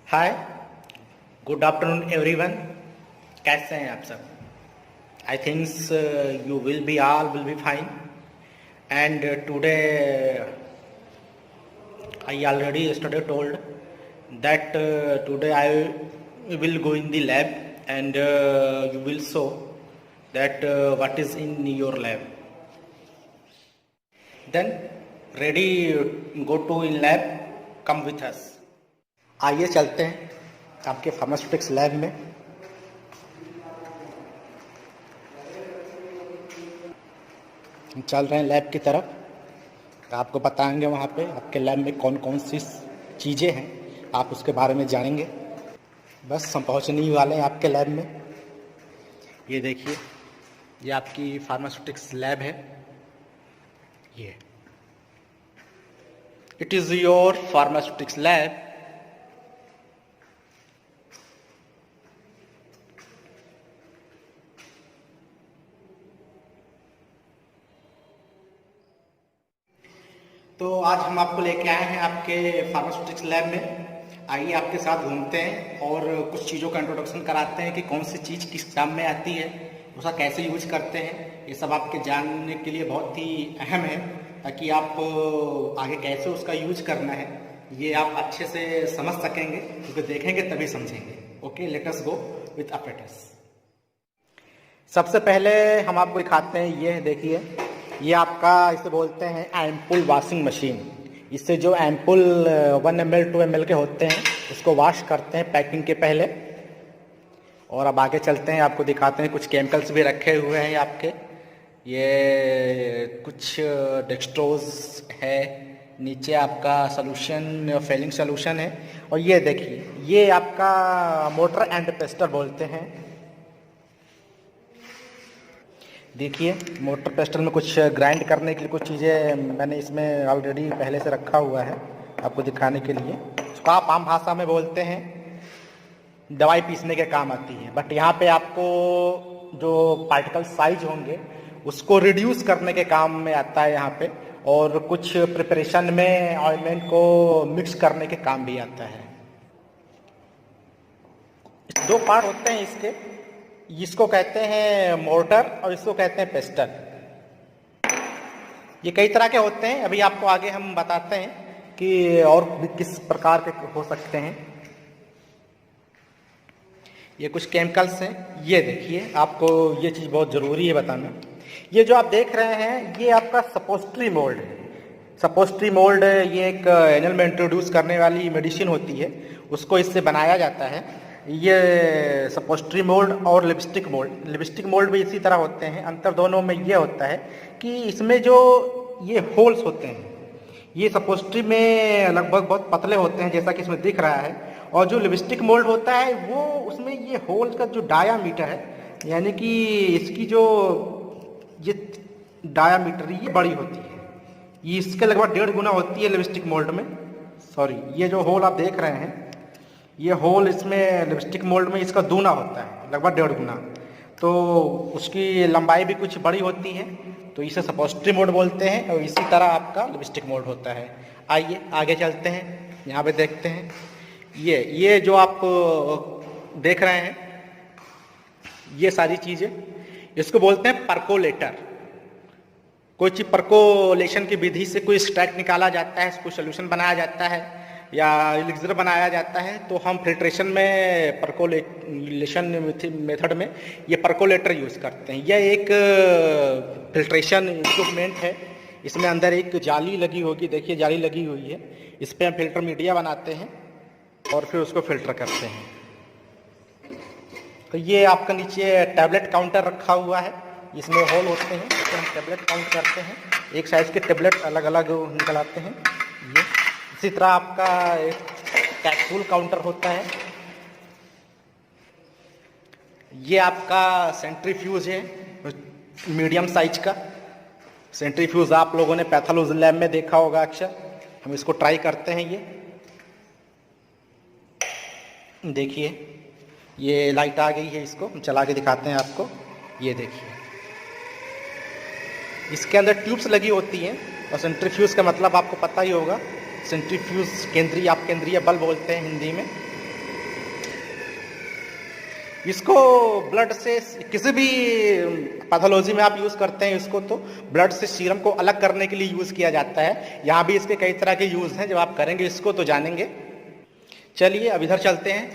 हाय, good afternoon everyone. कैसे हैं आप सब? आई thinks you will be fine. And today I already yesterday told that today I will go in the lab and you will show that what is in your lab. Then ready, go to in lab, come with us. आइए चलते हैं आपके pharmaceutics lab में। हम चल रहे हैं lab की तरफ। आपको बताएंगे वहाँ पे आपके लैब में कौन कौन सी चीज़ें हैं, आप उसके बारे में जानेंगे। बस हम पहुँचने ही वाले हैं आपके लैब में। ये देखिए, ये आपकी फार्मास्यूटिक्स लैब है। ये it is your pharmaceutics lab. तो आज हम आपको लेके आए हैं आपके फार्मास्यूटिक्स लैब में। आइए आपके साथ घूमते हैं और कुछ चीज़ों का इंट्रोडक्शन कराते हैं कि कौन सी चीज़ किस काम में आती है, उसका कैसे यूज करते हैं। ये सब आपके जानने के लिए बहुत ही अहम है, ताकि आप आगे कैसे उसका यूज करना है ये आप अच्छे से समझ सकेंगे, क्योंकि देखेंगे तभी समझेंगे। Okay, let us go with apparatus. सबसे पहले हम आपको दिखाते हैं, ये देखिए, ये आपका इसे बोलते हैं एम्पुल वॉशिंग मशीन। इससे जो एम्पुल 1 ml 2 ml के होते हैं उसको वॉश करते हैं पैकिंग के पहले। और अब आगे चलते हैं, आपको दिखाते हैं कुछ केमिकल्स भी रखे हुए हैं आपके। ये कुछ डेक्सट्रोज है, नीचे आपका सोल्यूशन फेलिंग सोल्यूशन है। और ये देखिए, ये आपका मोटर एंड पेस्टर बोलते हैं। देखिए, मोटर पेस्टल में कुछ ग्राइंड करने के लिए कुछ चीज़ें मैंने इसमें ऑलरेडी पहले से रखा हुआ है आपको दिखाने के लिए। उसको आप आम भाषा में बोलते हैं दवाई पीसने के काम आती है, बट यहाँ पे आपको जो पार्टिकल साइज होंगे उसको रिड्यूस करने के काम में आता है यहाँ पे। और कुछ प्रिपरेशन में ऑइलमेंट को मिक्स करने के काम भी आता है। 2 पार्ट होते हैं इसके, इसको कहते हैं मोर्टर और इसको कहते हैं पेस्टल। ये कई तरह के होते हैं, अभी आपको आगे हम बताते हैं कि और भी किस प्रकार के हो सकते हैं। ये कुछ केमिकल्स हैं। ये देखिए, आपको ये चीज़ बहुत ज़रूरी है बताना। ये जो आप देख रहे हैं ये आपका सपोस्ट्री मोल्ड है। सपोस्ट्री मोल्ड ये एक एनल में इंट्रोड्यूस करने वाली मेडिसिन होती है, उसको इससे बनाया जाता है। ये सपोस्ट्री मोल्ड और लिपस्टिक मोल्ड भी इसी तरह होते हैं। अंतर दोनों में ये होता है कि इसमें जो ये होल्स होते हैं ये सपोस्ट्री में लगभग बहुत पतले होते हैं, जैसा कि इसमें दिख रहा है। और जो लिपस्टिक मोल्ड होता है वो उसमें ये होल्स का जो डायामीटर है, यानी कि इसकी जो ये डायामीटर ये बड़ी होती है, ये इसके लगभग 1.5 गुना होती है लिपस्टिक मोल्ड में। सॉरी, ये जो होल आप देख रहे हैं ये होल इसमें लिपस्टिक मोल्ड में इसका दूना होता है, लगभग 1.5 गुना। तो उसकी लंबाई भी कुछ बड़ी होती है, तो इसे सपोस्ट्री मोल्ड बोलते हैं। और इसी तरह आपका लिपस्टिक मोल्ड होता है। आइए आगे चलते हैं, यहाँ पे देखते हैं। ये जो आप देख रहे हैं ये सारी चीज़ें, इसको बोलते हैं परकोलेटर। कोई चीज़ परकोलेशन की विधि से कोई एक्सट्रैक्ट निकाला जाता है, कोई सोल्यूशन बनाया जाता है या एलिक्सर बनाया जाता है, तो हम फिल्ट्रेशन में परकोलेशन मेथड में ये परकोलेटर यूज़ करते हैं। यह एक फिल्ट्रेशन इक्विपमेंट है। इसमें अंदर एक जाली लगी होगी, देखिए जाली लगी हुई है। इस पर हम फिल्टर मीडिया बनाते हैं और फिर उसको फिल्टर करते हैं। तो ये आपका नीचे टैबलेट काउंटर रखा हुआ है, इसमें होल होते हैं, इससे हम टैबलेट काउंट करते हैं। एक साइज के टैबलेट अलग अलग निकल आते हैं। ये इसी तरह आपका एक कैप्सूल काउंटर होता है। ये आपका सेंट्रीफ्यूज है, मीडियम साइज का सेंट्रीफ्यूज। आप लोगों ने पैथोलॉजी लैब में देखा होगा अक्सर। हम इसको ट्राई करते हैं। ये देखिए, ये लाइट आ गई है, इसको हम चला के दिखाते हैं आपको। ये देखिए, इसके अंदर ट्यूब्स लगी होती हैं। और सेंट्रीफ्यूज का मतलब आपको पता ही होगा, सेंट्रीफ्यूज केंद्रीय, आप केंद्रीय बल बोलते हैं हिंदी में। इसको ब्लड से किसी भी पैथोलॉजी में आप यूज़ करते हैं इसको, तो ब्लड से सीरम को अलग करने के लिए यूज़ किया जाता है। यहाँ भी इसके कई तरह के यूज़ हैं, जब आप करेंगे इसको तो जानेंगे। चलिए अब इधर चलते हैं।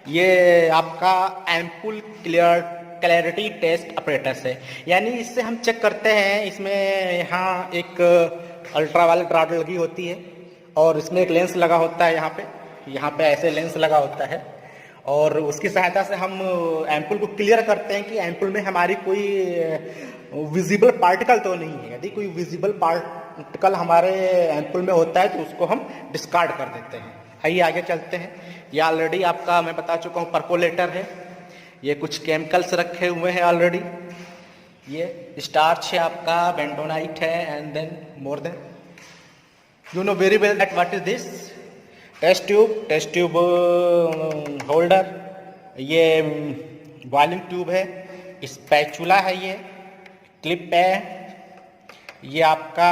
ये आपका एम्पुल क्लैरिटी टेस्ट अपरेटस है, यानी इससे हम चेक करते हैं। इसमें यहाँ एक अल्ट्रावायलेट रॉड लगी होती है और इसमें एक लेंस लगा होता है। यहाँ पे ऐसे लेंस लगा होता है और उसकी सहायता से हम एम्पुल को क्लियर करते हैं कि एम्पुल में हमारी कोई विजिबल पार्टिकल तो नहीं है। यदि कोई विजिबल पार्टिकल हमारे एम्पुल में होता है तो उसको हम डिस्कार्ड कर देते हैं। आइए आगे चलते हैं। ये ऑलरेडी आपका मैं बता चुका हूँ परकोलेटर है। ये कुछ केमिकल्स रखे हुए हैं ऑलरेडी। ये स्टार्च है आपका, बेंटोनाइट है, and then more than you know very well that what is this. Test tube holder, ये बॉइलिंग ट्यूब है, स्पैचुला है, ये क्लिप है, ये आपका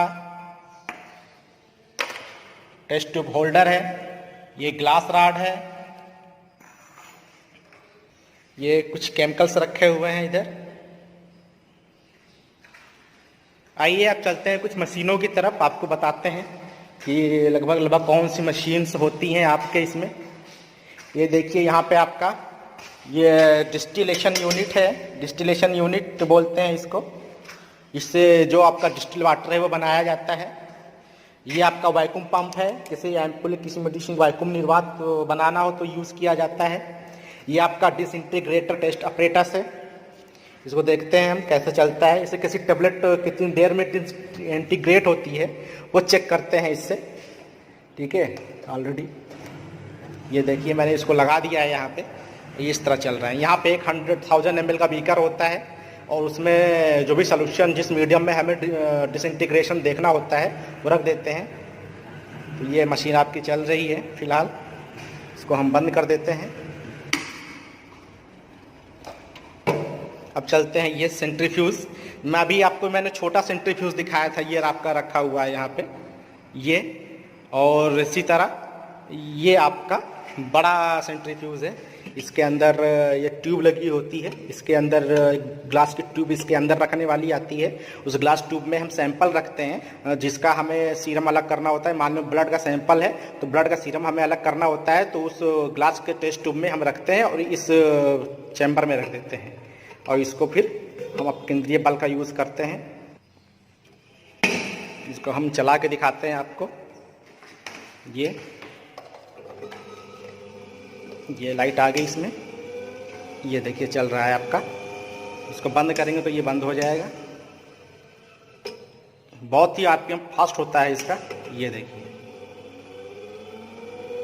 टेस्ट ट्यूब होल्डर है, ये ग्लास रॉड है, ये कुछ केमिकल्स रखे हुए हैं इधर। आइए अब चलते हैं कुछ मशीनों की तरफ, आपको बताते हैं कि लगभग कौन सी मशीन्स होती हैं आपके इसमें। ये देखिए यहाँ पे आपका ये डिस्टिलेशन यूनिट है, डिस्टिलेशन यूनिट बोलते हैं इसको। इससे जो आपका डिस्टिल वाटर है वो बनाया जाता है। ये आपका वैक्यूम पंप है, किसी एम्पुल किसी मेडिसिन वैक्यूम निर्वात बनाना हो तो यूज़ किया जाता है। ये आपका डिसइंटीग्रेटर टेस्ट अपरेटस है, इसको देखते हैं हम कैसे चलता है। इसे किसी टेबलेट कितनी देर में इंटीग्रेट होती है वो चेक करते हैं इससे, ठीक है। ऑलरेडी ये देखिए मैंने इसको लगा दिया है यहाँ पे, ये इस तरह चल रहा है। यहाँ पे एक 100,000 ml का बीकर होता है और उसमें जो भी सॉल्यूशन जिस मीडियम में हमें डिसइंटीग्रेशन देखना होता है वो रख देते हैं। तो ये मशीन आपकी चल रही है फिलहाल, इसको हम बंद कर देते हैं। अब चलते हैं ये सेंट्रीफ्यूज। मैंने छोटा सेंट्रीफ्यूज दिखाया था, ये आपका रखा हुआ है यहाँ पे ये, और इसी तरह ये आपका बड़ा सेंट्रीफ्यूज है। इसके अंदर ये ट्यूब लगी होती है, इसके अंदर ग्लास की ट्यूब इसके अंदर रखने वाली आती है। उस ग्लास ट्यूब में हम सैंपल रखते हैं जिसका हमें सीरम अलग करना होता है। मान लो ब्लड का सैंपल है तो ब्लड का सीरम हमें अलग करना होता है, तो उस ग्लास के टेस्ट ट्यूब में हम रखते हैं और इस चैम्बर में रख देते हैं और इसको फिर हम अब केंद्रीय बल का यूज़ करते हैं। इसको हम चला के दिखाते हैं आपको। ये लाइट आ गई इसमें, ये देखिए चल रहा है आपका। इसको बंद करेंगे तो ये बंद हो जाएगा। बहुत ही आरपीएम फास्ट होता है इसका, ये देखिए।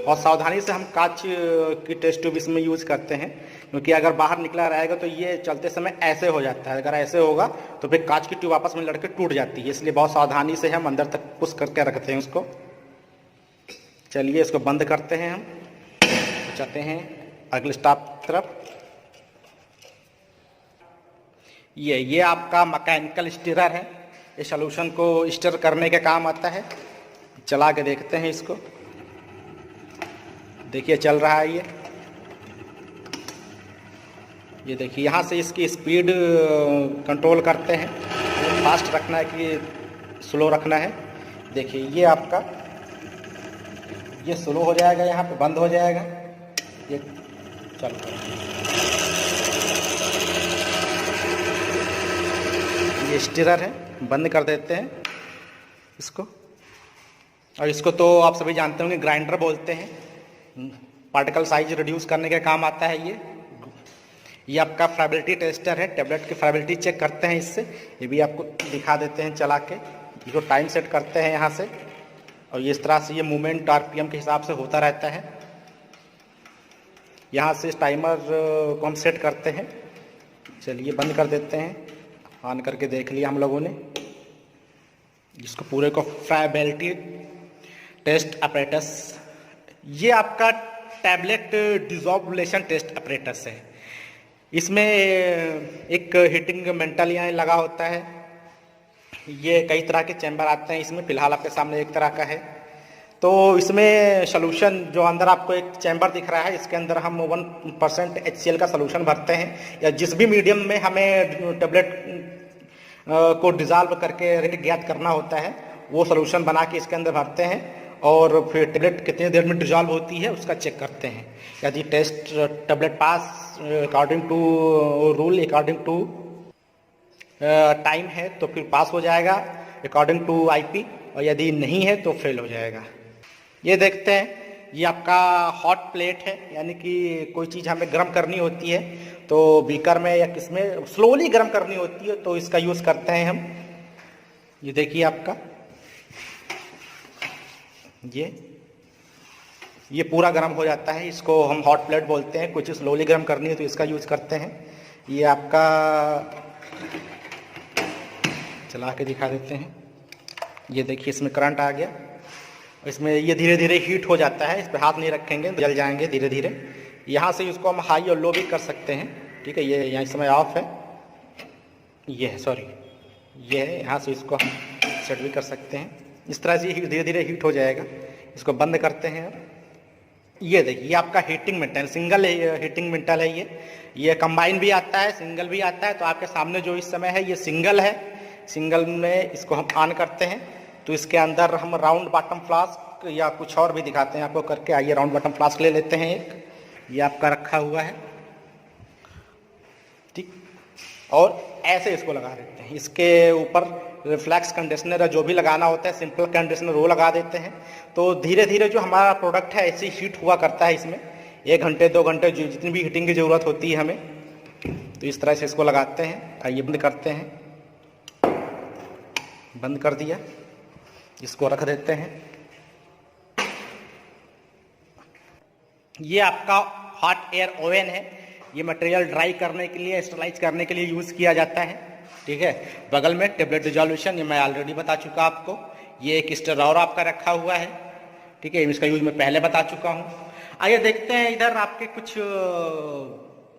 और सावधानी से हम कांच की टेस्ट ट्यूब इसमें यूज करते हैं, क्योंकि अगर बाहर निकला रहेगा तो ये चलते समय ऐसे हो जाता है। अगर ऐसे होगा तो फिर कांच की ट्यूब आपस में लड़के टूट जाती है, इसलिए बहुत सावधानी से हम अंदर तक पुश करके रखते हैं उसको। चलिए इसको बंद करते हैं हम, चलते हैं अगले स्टॉप तरफ। ये आपका मैकेनिकल स्टीरर है, ये सॉल्यूशन को स्टर करने के काम आता है। चला के देखते हैं इसको, देखिए चल रहा है ये देखिए। यहाँ से इसकी स्पीड कंट्रोल करते हैं, फास्ट रखना है कि स्लो रखना है। देखिए ये आपका ये स्लो हो जाएगा, यहाँ पे बंद हो जाएगा, ये चल रहा है। ये स्टीरर है, बंद कर देते हैं इसको। और इसको तो आप सभी जानते होंगे ग्राइंडर बोलते हैं, पार्टिकल साइज रिड्यूस करने का काम आता है ये आपका फ्राइबिलिटी टेस्टर है, टेबलेट की फ्राइबिलिटी चेक करते हैं इससे। ये भी आपको दिखा देते हैं चला के। इसको टाइम सेट करते हैं यहाँ से, और इस तरह से ये मूवमेंट आरपीएम के हिसाब से होता रहता है। यहाँ से इस टाइमर को हम सेट करते हैं। चलिए बंद कर देते हैं, ऑन करके देख लिया हम लोगों ने। जिसको पूरे को फ्राइबिलिटी टेस्ट अपरेटस, ये आपका टैबलेट डिसॉल्वेशन टेस्ट अपरेटस है। इसमें एक हीटिंग मेंटल यहाँ लगा होता है। ये कई तरह के चैम्बर आते हैं इसमें, फिलहाल आपके सामने एक तरह का है। तो इसमें सोल्यूशन जो अंदर आपको एक चैम्बर दिख रहा है, इसके अंदर हम 1% HCl का सोल्यूशन भरते हैं, या जिस भी मीडियम में हमें टेबलेट को डिज़ाल्व करके रेडी ज्ञात करना होता है वो सोल्यूशन बना के इसके अंदर भरते हैं, और फिर टेबलेट कितनी देर में डिज़ॉल्व होती है उसका चेक करते हैं। यदि test tablet pass according to rule, according to time है तो फिर पास हो जाएगा अकॉर्डिंग टू IP, और यदि नहीं है तो फेल हो जाएगा। ये देखते हैं, ये आपका हॉट प्लेट है, यानी कि कोई चीज़ हमें गर्म करनी होती है तो बीकर में या किसमें स्लोली गर्म करनी होती है तो इसका यूज़ करते हैं हम। ये देखिए आपका ये पूरा गर्म हो जाता है, इसको हम हॉट प्लेट बोलते हैं। कुछ स्लोली गर्म करनी है तो इसका यूज़ करते हैं। ये आपका चला के दिखा देते हैं। ये देखिए इसमें करंट आ गया, इसमें ये धीरे धीरे हीट हो जाता है। इस पर हाथ नहीं रखेंगे, जल जाएंगे धीरे धीरे। यहाँ से इसको हम हाई और लो भी कर सकते हैं, ठीक है। ये यहाँ इस समय ऑफ है, ये है सॉरी, ये है। यहाँ से इसको हम सेट भी कर सकते हैं। इस तरह से धीरे धीरे हीट हो जाएगा। इसको बंद करते हैं। ये देखिए, ये आपका heating metal, single heating metal है। ये कंबाइन भी आता है, सिंगल भी आता है। तो आपके सामने जो इस समय है ये सिंगल है। सिंगल में इसको हम ऑन करते हैं तो इसके अंदर हम राउंड बॉटम फ्लास्क या कुछ और भी दिखाते हैं आपको करके। आइए राउंड बॉटम फ्लास्क ले लेते हैं एक, ये आपका रखा हुआ है, ठीक। और ऐसे इसको लगा देते हैं। इसके ऊपर रिफ्लेक्स कंडीशनर या जो भी लगाना होता है, सिंपल कंडीशनर वो लगा देते हैं। तो धीरे धीरे जो हमारा प्रोडक्ट है ऐसे हीट हुआ करता है। इसमें 1 घंटे 2 घंटे जितनी भी हीटिंग की ज़रूरत होती है हमें, तो इस तरह से इसको लगाते हैं। आइए बंद करते हैं। बंद कर दिया, इसको रख देते हैं। ये आपका हॉट एयर ओवन है। ये मटेरियल ड्राई करने के लिए, स्टरलाइज करने के लिए यूज़ किया जाता है, ठीक है। बगल में टेबलेट डिजोल्यूशन, ये मैं ऑलरेडी बता चुका आपको। ये एक स्टेरॉर आपका रखा हुआ है, ठीक है। इसका यूज मैं पहले बता चुका हूँ। आइए देखते हैं, इधर आपके कुछ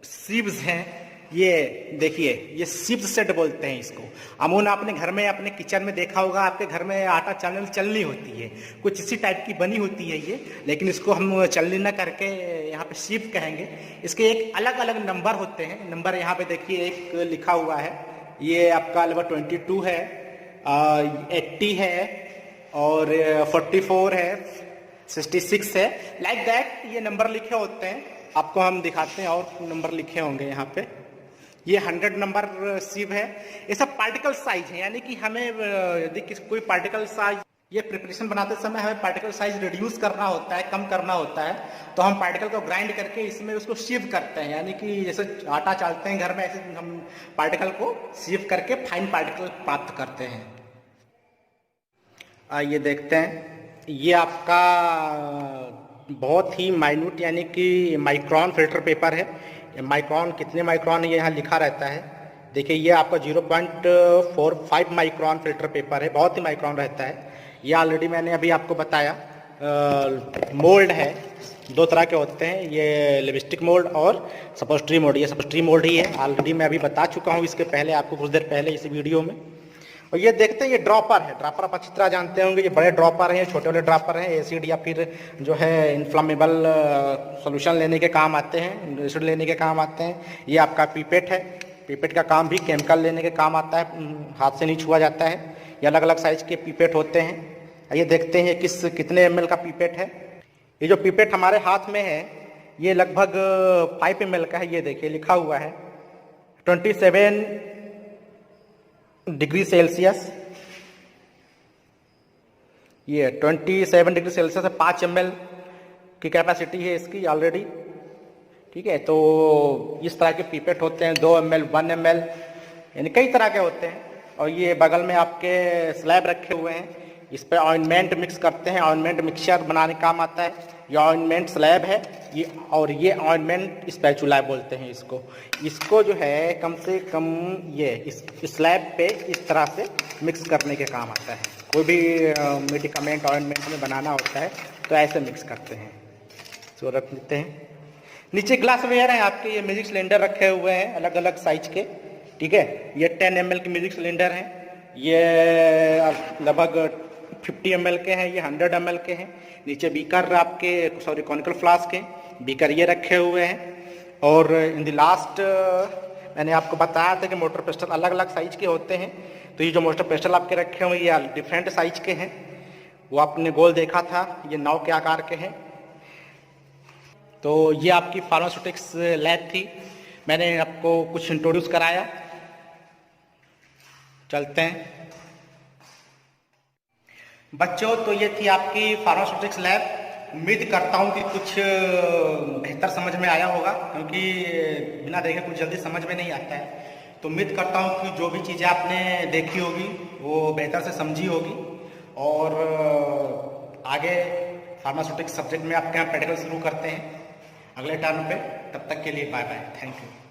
सीव्स हैं। ये देखिए, ये सीव्स सेट बोलते हैं इसको। अमून आपने घर में अपने किचन में देखा होगा, आपके घर में आटा चलनी होती है, कुछ इसी टाइप की बनी होती है ये। लेकिन इसको हम चलनी ना करके यहाँ पे सीव कहेंगे। इसके एक अलग अलग नंबर होते हैं। नंबर यहाँ पे देखिए एक लिखा हुआ है, ये आपका नंबर 22 है, 80 है, और 44 है, 66 है, लाइक दैट ये नंबर लिखे होते हैं। आपको हम दिखाते हैं, और नंबर लिखे होंगे यहाँ पे। ये 100 नंबर सीव है। ये सब पार्टिकल साइज है, यानी कि हमें यदि कोई पार्टिकल साइज, ये प्रिपरेशन बनाते समय हमें पार्टिकल साइज रिड्यूस करना होता है, कम करना होता है, तो हम पार्टिकल को ग्राइंड करके इसमें उसको सीव करते हैं। यानी कि जैसे आटा चालते हैं घर में, ऐसे हम पार्टिकल को सीव करके फाइन पार्टिकल प्राप्त करते हैं। आइए देखते हैं, ये आपका बहुत ही माइन्यूट यानी कि माइक्रोन फिल्टर पेपर है। माइक्रोन कितने माइक्रोन ये यहाँ लिखा रहता है। देखिए, ये आपका 0.45 माइक्रोन फिल्टर पेपर है, बहुत ही माइक्रोन रहता है। ये ऑलरेडी मैंने अभी आपको बताया। मोल्ड है, 2 तरह के होते हैं, ये लिपस्टिक मोल्ड और सपोस्ट्री मोल्ड। ये सपोस्ट्री मोल्ड ही है, ऑलरेडी मैं अभी बता चुका हूँ इसके पहले आपको, कुछ देर पहले इस वीडियो में। और ये देखते हैं, ये ड्रॉपर है। ड्रॉपर आप अच्छी तरह जानते होंगे, ये बड़े ड्रॉपर हैं, छोटे वाले ड्रॉपर हैं। एसिड या फिर जो है इन्फ्लामेबल सॉल्यूशन लेने के काम आते हैं, एसिड लेने के काम आते हैं। ये आपका पीपेट है। पीपेट का काम भी केमिकल लेने के काम आता है, हाथ से नहीं छुआ जाता है। ये अलग अलग साइज के पीपेट होते हैं। ये देखते हैं कितने ml का पीपेट है। ये जो पीपेट हमारे हाथ में है ये लगभग 5 ml का है। ये देखिए लिखा हुआ है 27 डिग्री सेल्सियस। ये 27 डिग्री सेल्सियस है, 5 ml की कैपेसिटी है इसकी ऑलरेडी, ठीक है। तो इस तरह के पीपेट होते हैं, 2 ml 1 ml, यानी कई तरह के होते हैं। और ये बगल में आपके स्लैब रखे हुए हैं, इस पर ऑइंटमेंट मिक्स करते हैं। ऑइंटमेंट मिक्सचर बनाने का काम आता है। ये ऑइंटमेंट स्लैब है ये, और ये ऑइंटमेंट स्पैचुला बोलते हैं इसको। इसको जो है कम से कम ये इस स्लैब पे इस तरह से मिक्स करने के काम आता है। कोई भी मेडिकामेंट ऑइंटमेंट में बनाना होता है तो ऐसे मिक्स करते हैं। तो रख लेते हैं। नीचे ग्लास वेयर है आपके, ये म्यूजिक सिलेंडर रखे हुए हैं अलग अलग साइज के, ठीक है। ये 10 ml के म्यूजिक सिलेंडर हैं। ये लगभग 50 ml के हैं, ये 100 ml के हैं। नीचे बीकर आपके कॉनिकल फ्लास्क के बीकर ये रखे हुए हैं। और इन द लास्ट मैंने आपको बताया था कि मोटर पिस्टल अलग अलग साइज के होते हैं, तो ये जो मोटर पिस्टल आपके रखे हुए ये डिफरेंट साइज के हैं। वो आपने गोल देखा था, ये 9 के आकार के हैं। तो ये आपकी फार्मास्यूटिक्स लैब थी, मैंने आपको कुछ इंट्रोड्यूस कराया। चलते हैं बच्चों, तो ये थी आपकी फार्मास्यूटिक्स लैब। उम्मीद करता हूँ कि कुछ बेहतर समझ में आया होगा, क्योंकि बिना देखे कुछ जल्दी समझ में नहीं आता है। तो उम्मीद करता हूँ कि जो भी चीज़ें आपने देखी होगी वो बेहतर से समझी होगी। और आगे फार्मास्यूटिक्स सब्जेक्ट में आपके यहाँ प्रैक्टिकल शुरू करते हैं अगले टर्म पे। तब तक के लिए बाय बाय, थैंक यू।